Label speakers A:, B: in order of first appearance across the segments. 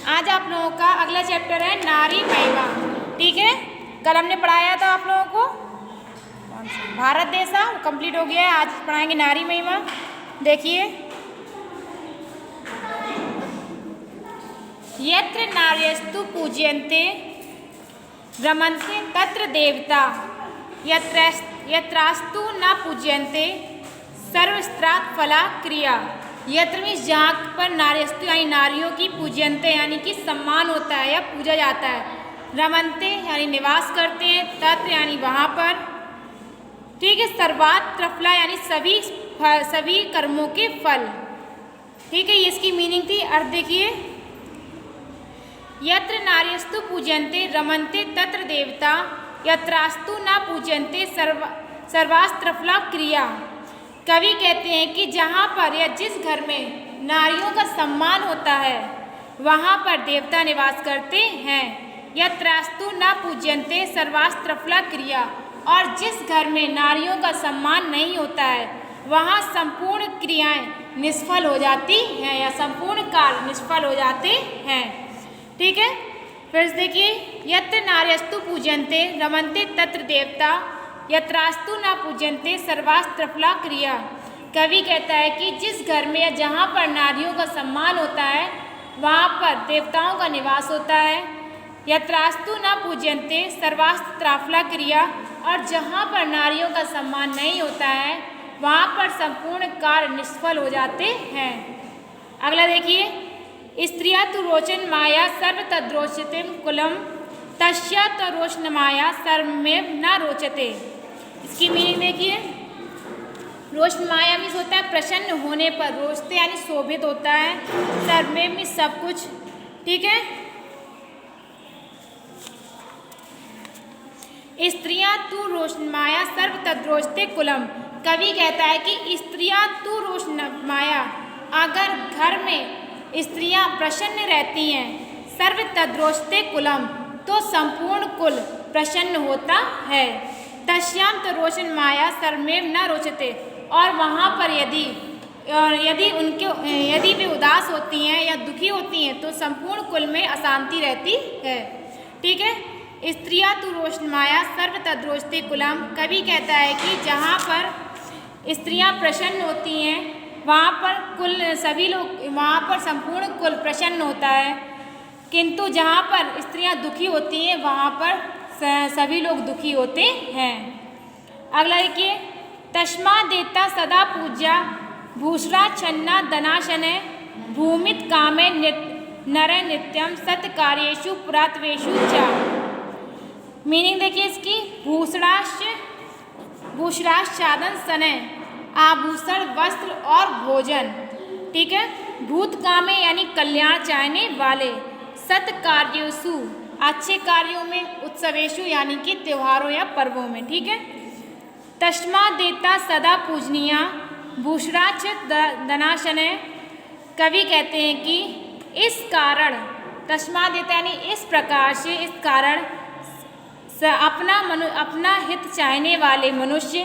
A: आज आप लोगों का अगला चैप्टर है नारी महिमा। ठीक है, कल हमने पढ़ाया था आप लोगों को भारत देशा, वो कंप्लीट हो गया है। आज पढ़ाएंगे नारी महिमा। देखिए, यत्र नार्यस्तु पूज्यन्ते रमन्ते तत्र देवता, यत्रास्तु न पूज्यन्ते सर्वस्त्रात् फला क्रिया। यत्र मीन्स जहाँ पर नार्यस्तु यानी नारियों की पूज्यन्ते यानी कि सम्मान होता है या पूजा जाता है, रमन्ते यानी निवास करते हैं, तत्र यानी वहाँ पर। ठीक है, सर्वात्र फला यानी सभी कर्मों के फल। ठीक है, ये इसकी मीनिंग थी। अर्थ देखिए, यत्र नार्यस्तु पूज्यन्ते रमन्ते तत्र देवता, यत्रास्तु न पूज्यन्ते सर्वास्त्रफला क्रिया। कवि कहते हैं कि जहाँ पर या जिस घर में नारियों का सम्मान होता है वहाँ पर देवता निवास करते हैं। यत्रास्तु न पूज्यन्ते सर्वास्त्रफला क्रिया, और जिस घर में नारियों का सम्मान नहीं होता है वहाँ संपूर्ण क्रियाएं निष्फल हो जाती हैं या संपूर्ण कार्य निष्फल हो जाते हैं। ठीक है, फिर देखिए, यत्र नार्यस्तु पूज्यन्ते रमन्ते तत्र देवता, यत्रास्तु न पूज्यन्ते सर्वास्त्रफला क्रिया। कवि कहता है कि जिस घर में या जहाँ पर नारियों का सम्मान होता है वहाँ पर देवताओं का निवास होता है। यत्रास्तु न पूज्यन्ते सर्वास्त्रफला क्रिया, और जहाँ पर नारियों का सम्मान नहीं होता है वहाँ पर संपूर्ण कार्य निष्फल हो जाते हैं। अगला देखिए, स्त्रिया तु रोचन माया सर्व तद्रोचते कुलम, तस्या तो रोचन माया सर्वमेव न रोचते। इसकी मीनिंग देखिए, रोशन माया मीन्स होता है प्रसन्न होने पर, रोचते यानी शोभित होता है, सर्वमेव मीन्स सब कुछ। ठीक है, स्त्रियां तु रोशन माया सर्व तद्रोचते कुलम। कवि कहता है कि स्त्रियां तु रोशन माया, अगर घर में स्त्रियां प्रसन्न रहती हैं, सर्व तद्रोचते कुलम तो संपूर्ण कुल प्रसन्न होता है। तस्याम तो रोशन माया सर्वमेव न रोचते, और वहाँ पर यदि वे उदास होती हैं या दुखी होती हैं तो संपूर्ण कुल में अशांति रहती है। ठीक है, स्त्रिया तु रोशन माया सर्व तद्रोचते कुलम। कवि कहता है कि जहाँ पर स्त्रियाँ प्रसन्न होती हैं वहाँ पर वहाँ पर संपूर्ण कुल प्रसन्न होता है, किंतु जहाँ पर स्त्रियाँ दुखी होती हैं वहाँ पर सभी लोग दुखी होते हैं। अगला देखिए, तस्मा देता सदा पूज्या भूषरा छन्ना दनाशने भूमित कामे नरे नित्यम सत्कार्येषु पुरातवेषु च। मीनिंग देखिए इसकी, भूषराश्चादन सने आभूषण वस्त्र और भोजन। ठीक है, भूत कामे यानी कल्याण चाहने वाले, सत्कार्येषु अच्छे कार्यों में, उत्सवेशु यानी कि त्योहारों या पर्वों में। ठीक है, तस्मा देता सदा पूजनीया भूषराच दनाशने। कवि कहते हैं कि इस कारण, तस्मा देता यानी इस प्रकार से, इस कारण अपना हित चाहने वाले मनुष्य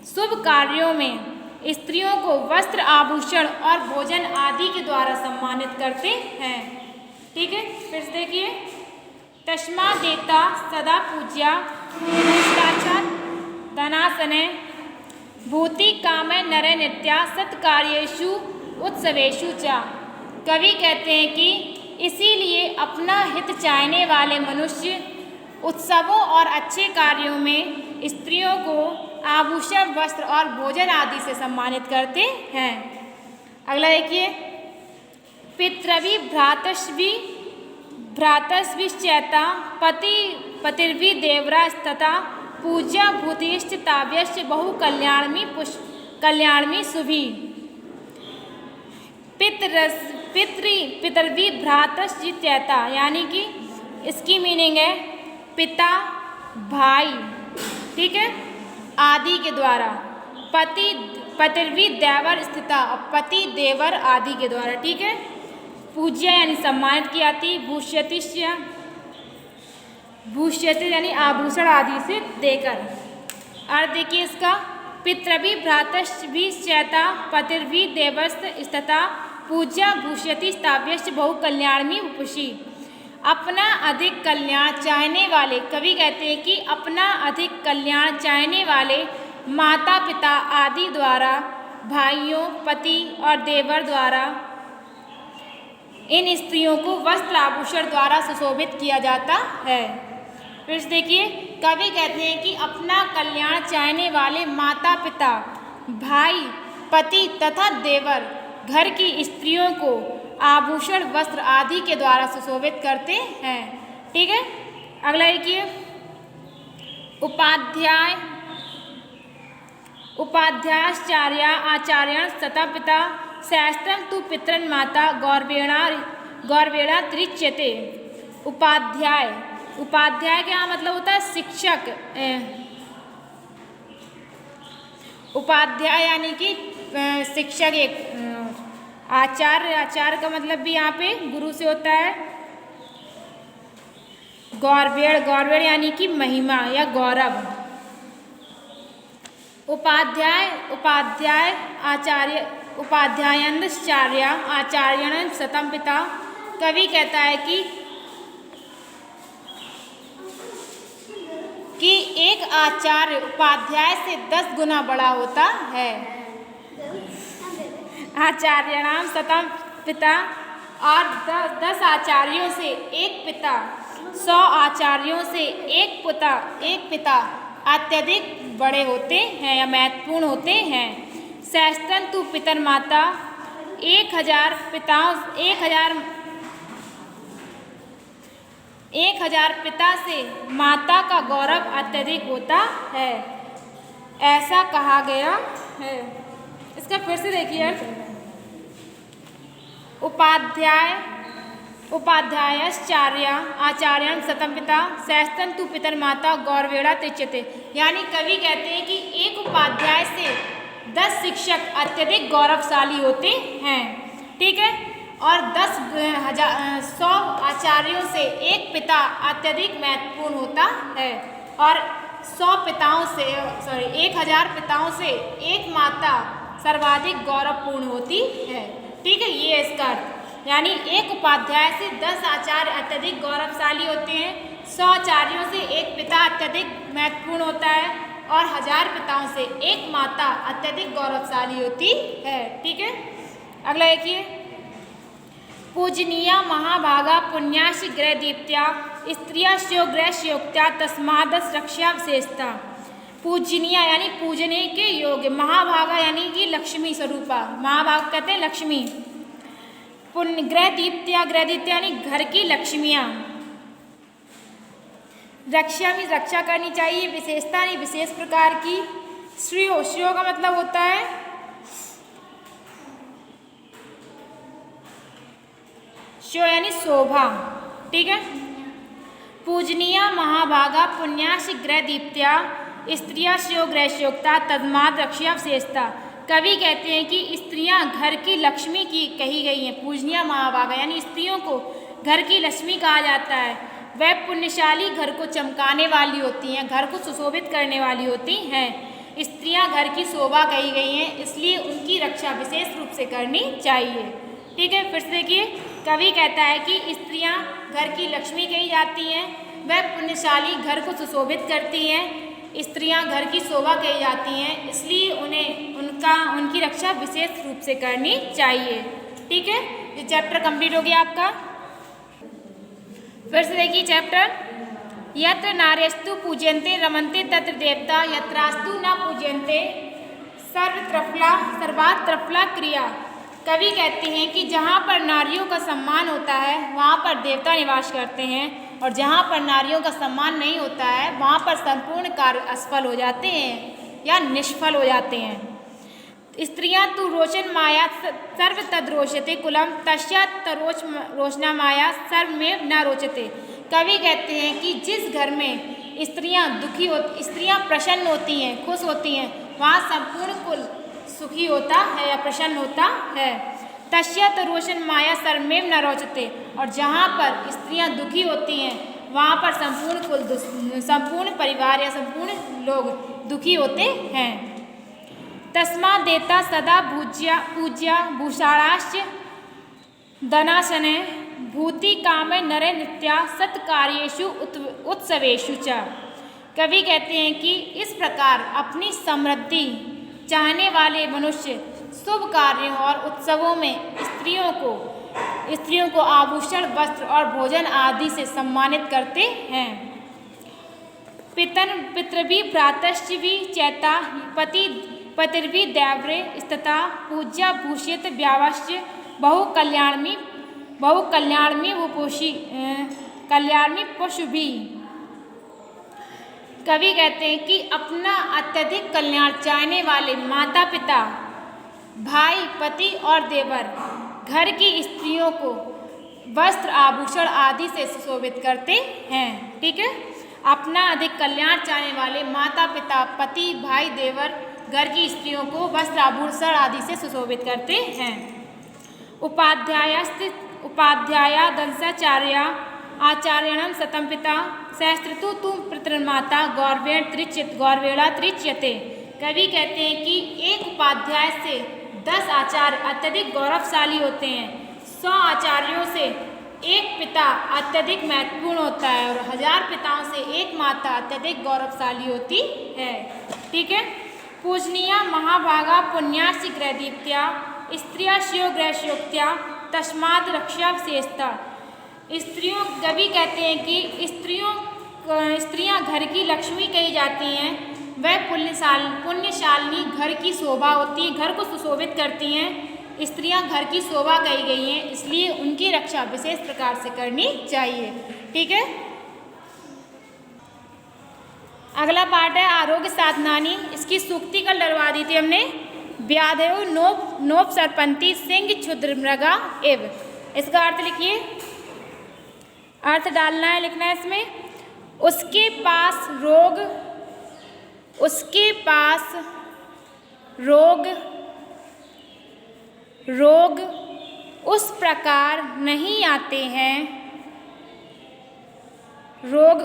A: शुभ कार्यों में स्त्रियों को वस्त्र आभूषण और भोजन आदि के द्वारा सम्मानित करते हैं। ठीक है, फिर से देखिए, तस्मा देता सदा पूज्या भूषराचा धनासने भूति कामे नरे नित्या सत्कार्येषु उत्सवेषु च। कवि कहते हैं कि इसीलिए अपना हित चाहने वाले मनुष्य उत्सवों और अच्छे कार्यों में स्त्रियों को आभूषण वस्त्र और भोजन आदि से सम्मानित करते हैं। अगला देखिए, पितृवि भ्रातस्विश्चैता पतिर्वि देवरास्तथा पूज्या भूतिश्च ताव्यश्च बहु कल्याणमी शुभि। पितृवि भ्रातस्विश्चैता यानी कि इसकी मीनिंग है पिता, भाई, ठीक है, आदि के द्वारा, पतिर्वि देवर स्थिता, पति देवर आदि के द्वारा। ठीक है, पूज्य यानी सम्मानित की जाती, भूष्यति यानी आभूषण आदि से देकर। अर्थ देखिए इसका, पितृवि भ्रातस्विश्चैता पतिर्वि देवस्त स्थिता पूज्या भूष्यति स्थाव्यश्च बहुकल्याणमी उपशी। अपना अधिक कल्याण चाहने वाले, कवि कहते हैं कि अपना अधिक कल्याण चाहने वाले माता पिता आदि द्वारा, भाइयों, पति और देवर द्वारा इन स्त्रियों को वस्त्र आभूषण द्वारा सुशोभित किया जाता है। फिर से देखिए, कवि कहते हैं कि अपना कल्याण चाहने वाले माता पिता, भाई, पति तथा देवर घर की स्त्रियों को आभूषण, वस्त्र आदि के द्वारा सुशोभित करते हैं। ठीक है, अगला देखिए, उपाध्याय उपाध्यायाचार्य आचार्यण सता पिता शास्त्रम तु पितरन माता गौरवेणा त्रिच्यते। उपाध्याय, उपाध्याय क्या मतलब होता है? शिक्षक। उपाध्याय यानी कि शिक्षक। एक आचार्य, आचार्य का मतलब भी यहाँ पे गुरु से होता है। गौरवेण, गौरवेण यानी कि महिमा या गौरव। उपाध्याय, उपाध्याय आचार्य, उपाध्यायश्चार्य आचार्यण सतम पिता। कवि कहता है कि एक आचार्य उपाध्याय से 10 गुना बड़ा होता है। आचार्यणाम सतम पिता, और 10 आचार्यों से एक पिता, 100 आचार्यों से एक पिता अत्यधिक बड़े होते हैं या महत्वपूर्ण होते हैं। सहस्त्रन तु पितर माता, 1000 पिताओं, 1000 पिता से माता का गौरव अत्यधिक होता है, ऐसा कहा गया है। इसका फिर से देखिए, उपाध्यायश्चार्य आचार्यण सतम पिता सहस्त्रन तु पितर माता गौरवेणा त्रिच्यते। यानी कवि कहते हैं कि एक उपाध्याय से 10 शिक्षक अत्यधिक गौरवशाली होते हैं। ठीक है, और 100 आचार्यों से एक पिता अत्यधिक महत्वपूर्ण होता है, और 1000 पिताओं से एक माता सर्वाधिक गौरवपूर्ण होती है। ठीक है, ये इसका अर्थ। यानी एक उपाध्याय से 10 आचार्य अत्यधिक गौरवशाली होते हैं, 100 आचार्यों से एक पिता अत्यधिक महत्वपूर्ण होता है, और 1000 पिताओं से एक माता अत्यधिक गौरवशाली होती है। ठीक है, अगला देखिए, पूजनीया महाभागा पुण्याश ग्रह दीप्त्या स्त्रिया स्यो ग्रह स्योक्त्या तस्मादस रक्षा विशेषता। पूजनीया यानी पूजने के योग्य, महाभागा यानी कि लक्ष्मी स्वरूपा, महाभाग कहते हैं लक्ष्मी। पुण्य, ग्रह दीप्त्या, ग्रह दीप्त्या यानी घर की लक्ष्मियाँ। रक्षा में रक्षा करनी चाहिए, विशेषता नहीं विशेष प्रकार की। श्रियो, श्रियो का मतलब होता है श्यो यानी शोभा। ठीक है, पूजनीय महाभागा पुण्याश ग्रह दीप्त्या स्त्रिया श्यो ग्रह श्योक्ता तस्माद रक्षा विशेषता। कवि कहते हैं कि स्त्रियां घर की लक्ष्मी की कही गई हैं। पूजनीय महाभागा यानी स्त्रियों को घर की लक्ष्मी कहा जाता है। वह पुण्यशाली, घर को चमकाने वाली होती हैं, घर को सुशोभित करने वाली होती हैं। स्त्रियां घर की शोभा कही गई हैं, इसलिए उनकी रक्षा विशेष रूप से करनी चाहिए। ठीक है, फिर से देखिए, कवि कहता है कि स्त्रियां घर की लक्ष्मी कही जाती हैं, वह पुण्यशाली, घर को सुशोभित करती हैं। स्त्रियां घर की शोभा कही जाती हैं, इसलिए उनकी रक्षा विशेष रूप से करनी चाहिए। ठीक है, ये चैप्टर कंप्लीट हो गया आपका। फिर से देखिए चैप्टर, यत्र नार्यस्तु पूज्यन्ते रमन्ते तत्र देवता यत्रास्तु न पूज्यन्ते सर्वात्रफला क्रिया। कवि कहते हैं कि जहाँ पर नारियों का सम्मान होता है वहाँ पर देवता निवास करते हैं, और जहाँ पर नारियों का सम्मान नहीं होता है वहाँ पर संपूर्ण कार्य असफल हो जाते हैं या निष्फल हो जाते हैं। स्त्रियां तु रोचन माया सर्व तद रोचते कुलम तस्या तरोच रोचना माया सर्वमेव न रोचते। कवि कहते हैं कि जिस घर में स्त्रियां प्रसन्न होती हैं, खुश होती हैं, वहाँ संपूर्ण कुल सुखी होता है या प्रसन्न होता है। तस्या तरोचन माया सर्वमेव न रोचते, और जहाँ पर स्त्रियां दुखी होती हैं वहाँ पर संपूर्ण परिवार या संपूर्ण लोग दुखी होते हैं। तस्मा देता सदा पूज्या भूषाणाश्च दनाशने भूति कामे नरे नित्या सत्कार्येषु उत्सवेषु च। कवि कहते हैं कि इस प्रकार अपनी समृद्धि चाहने वाले मनुष्य शुभ कार्यों और उत्सवों में स्त्रियों को आभूषण, वस्त्र और भोजन आदि से सम्मानित करते हैं। पितृभि भ्रातृश्चि चैता पतिर्भि दैव्रे स्तता पूज्या भूषित व्यावश्च बहुकल्याणमी पशुभि। कवि कहते हैं कि अपना अत्यधिक कल्याण चाहने वाले माता पिता, भाई, पति और देवर घर की स्त्रियों को वस्त्र, आभूषण आदि से सुशोभित करते हैं। ठीक है, अपना अधिक कल्याण चाहने वाले माता पिता, पति, भाई, देवर घर की स्त्रियों को वस्त्र, आभूषण आदि से सुशोभित करते हैं। उपाध्याया दंसाचार्या आचार्यणं सतम पिता सहस्त्रतु तुम पितृमाता गौरवेणा त्रिच्यते। कवि कहते हैं कि एक उपाध्याय से 10 आचार्य अत्यधिक गौरवशाली होते हैं। 100 आचार्यों से एक पिता अत्यधिक महत्वपूर्ण होता है और 1000 पिताओं से एक माता अत्यधिक गौरवशाली होती है। ठीक है, पूजनीया महाभागा पुण्यासी गृहदीप्त्या स्त्रिया श्यो गृहशोक्त्या तस्मात् रक्षा विशेषता। स्त्रियों, कवि कहते हैं कि स्त्रियां घर की लक्ष्मी कही जाती हैं। वह पुण्यशालिनी घर की शोभा होती है, घर को सुशोभित करती हैं। स्त्रियां घर की शोभा कही गई हैं, इसलिए उनकी रक्षा विशेष प्रकार से करनी चाहिए। ठीक है, अगला पाठ है आरोग्य साधनानी। इसकी सूक्ति कल डरवा दी थी हमने। व्याधयो नोप सरपंती सिंह क्षुद्र मृगा एव। इसका अर्थ लिखिए, अर्थ डालना है, लिखना है इसमें। उसके पास रोग उस प्रकार नहीं आते हैं, रोग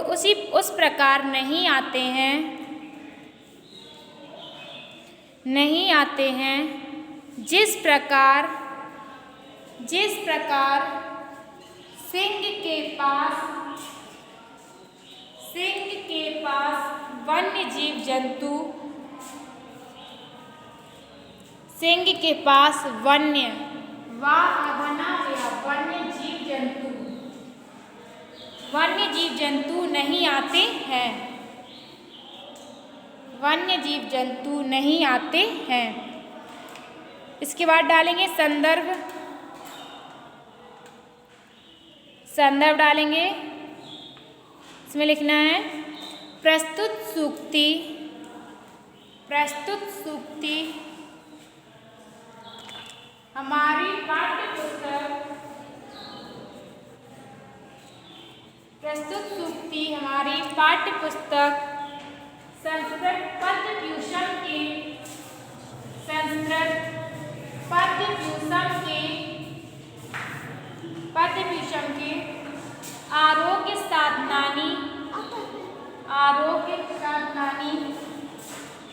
A: उस प्रकार नहीं आते हैं जिस प्रकार सिंह के पास वन्य जीव जंतु वन्य जीव जंतु नहीं आते हैं, वन्य जीव जंतु नहीं आते हैं। इसके बाद डालेंगे संदर्भ डालेंगे। इसमें लिखना है प्रस्तुत सूक्ति हमारी पाठ्य पुस्तक संस्कृत पद्य भूषण के आरोग्य साधनानी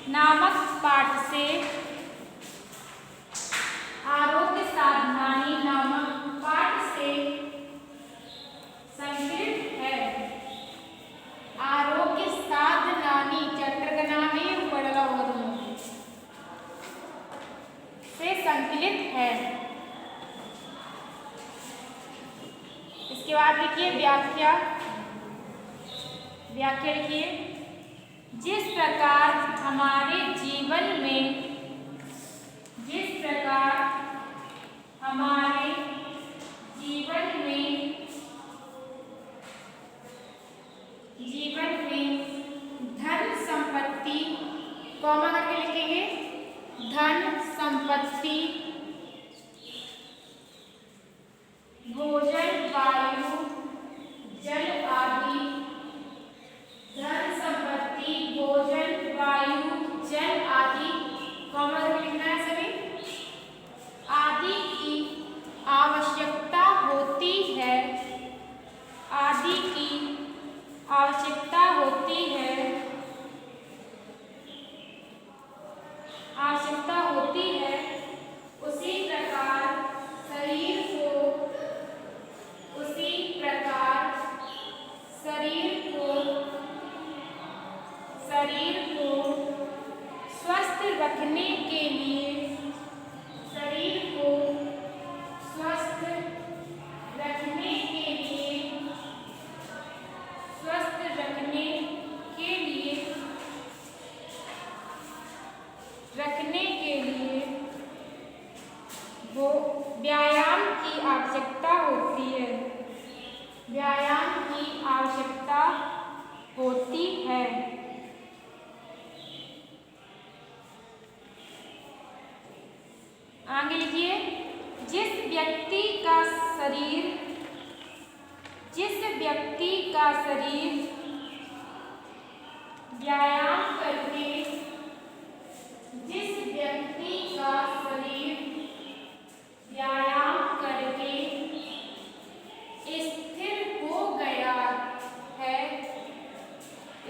A: नामक पाठ से संस्कृत है। आरोग्य साधनानी चक्रगनानी से संकलित है। इसके बाद लिखिए व्याख्या लिखिए, जिस प्रकार हमारे जीवन में धन संपत्ति, कॉमा करके लिखेंगे, धन संपत्ति, भोजन, वायु, जल आदि, धन संपत्ति, भोजन, वायु, जल आदि, कॉमा करके लिखना है सभी, आदि की आवश्यकता होती है, उसी प्रकार शरीर को आवश्यकता होती है। व्यायाम की आवश्यकता होती है। आगे लिखिए, जिस व्यक्ति का शरीर व्यायाम करके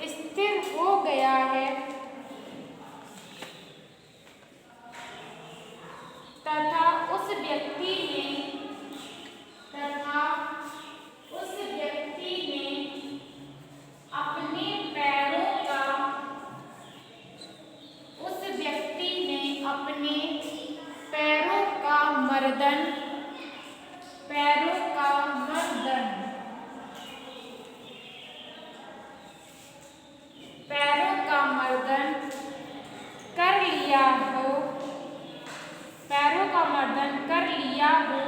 A: स्थिर हो गया है तथा उस व्यक्ति ने अपने पैरों का मर्दन कर लिया हो,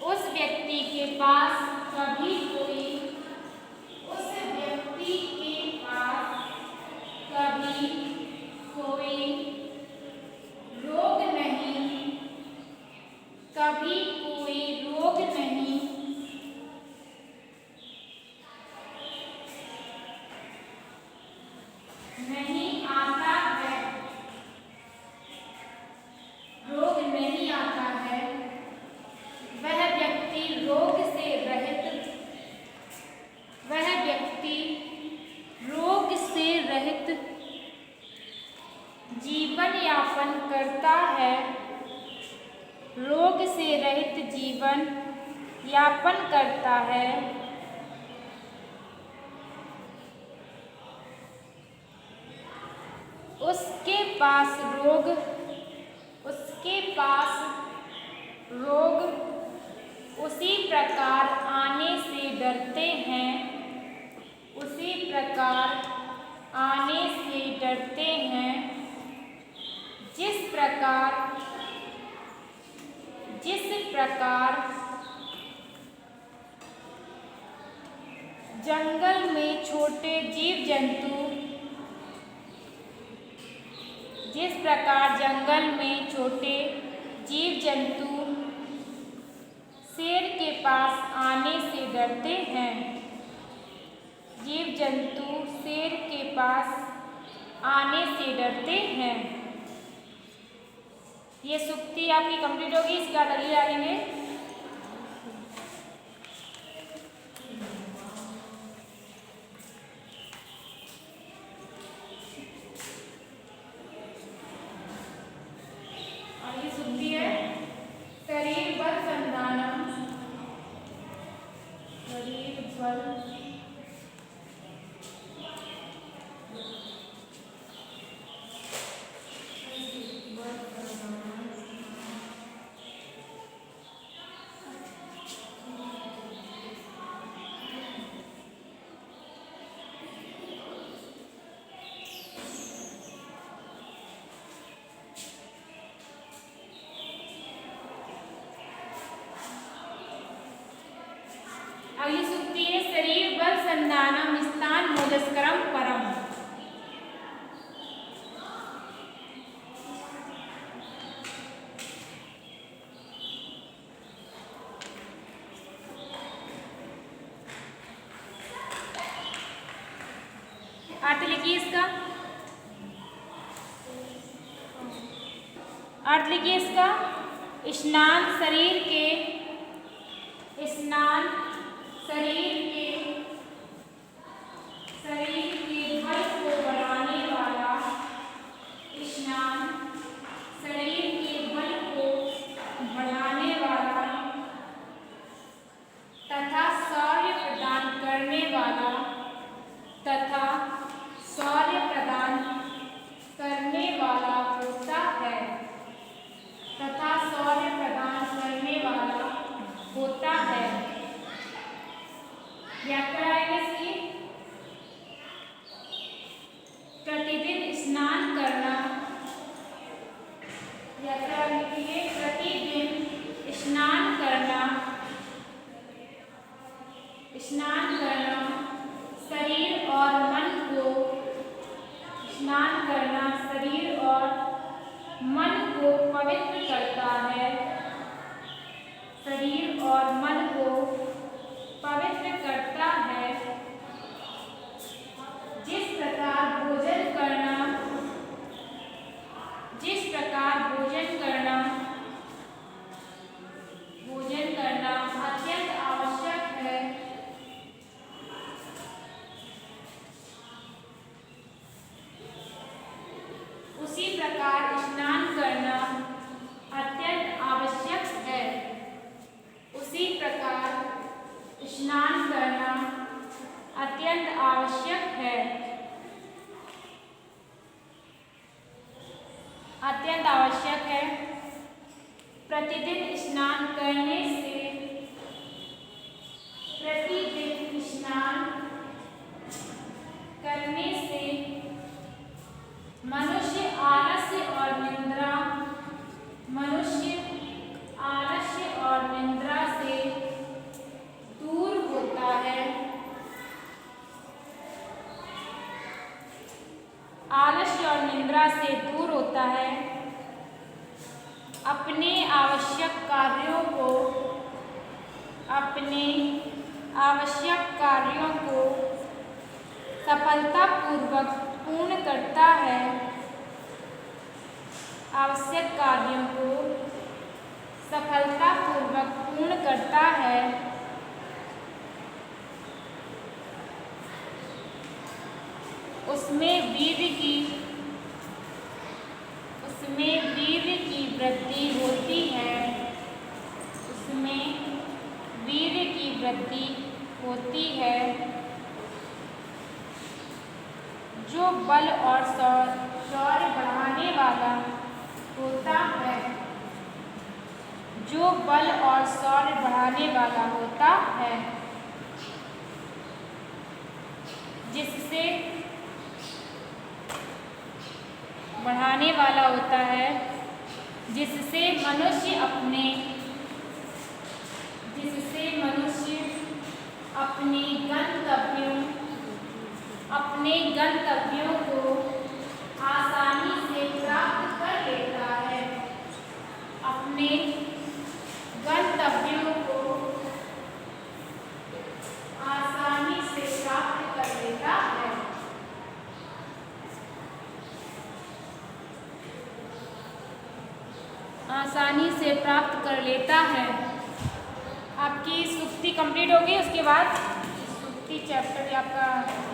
A: उस व्यक्ति के पास कभी कोई रोग नहीं आता है। वह व्यक्ति रोग से रहित जीवन यापन करता है। उसके पास रोग उसी प्रकार आने से डरते हैं जिस प्रकार जंगल में छोटे जीव जंतु शेर के पास आने से डरते हैं। ये सूक्ति आपकी कंप्लीट होगी। इसका दलील डालेंगे। और ये सूक्ति है, शरीर बल संधानम, अगली सूक्ति है, शरीर बल संधानम स्थान मोजस्करम परम। अर्थ लिखिए इसका। स्नान शरीर के बल को बढ़ाने वाला तथा शौर्य प्रदान करने वाला होता है। व्याख्या आएगी इसकी। यात्रा लिखिए प्रतिदिन स्नान करना शरीर और मन को पवित्र करता है। शरीर और मन को पवित्र करता है। जिस प्रकार भोजन करना अत्यंत आवश्यक है, उसी प्रकार स्नान करना अत्यंत आवश्यक है। उसी प्रकार स्नान करना अत्यंत आवश्यक है। प्रतिदिन स्नान करने से मनुष्य आलस्य और निद्रा से दूर होता है। आलस्य और निद्रा से दूर होता है। अपने आवश्यक कार्यों को सफलतापूर्वक पूर्ण करता है। आवश्यक कार्यों को सफलतापूर्वक पूर्ण करता है। उसमें वीर्य की वृद्धि होती है। उसमें वीर्य की वृद्धि होती है। जो बल और शौर्य बढ़ाने वाला होता है। जो बल और शौर्य बढ़ाने वाला होता है। जिससे बढ़ाने वाला होता है, जिससे मनुष्य अपने गंतव्यों को आसानी से प्राप्त कर लेता है। अपने गंतव्यों को आसानी से प्राप्त कर लेता है। आसानी से प्राप्त कर लेता है। आपकी सुक्ति कंप्लीट होगी। उसके बाद सुक्ति चैप्टर आपका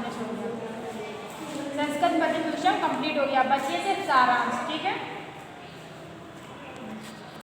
A: संस्कृत पद्य ट्यूशन कंप्लीट हो गया। बच्चे से सारांश, ठीक है।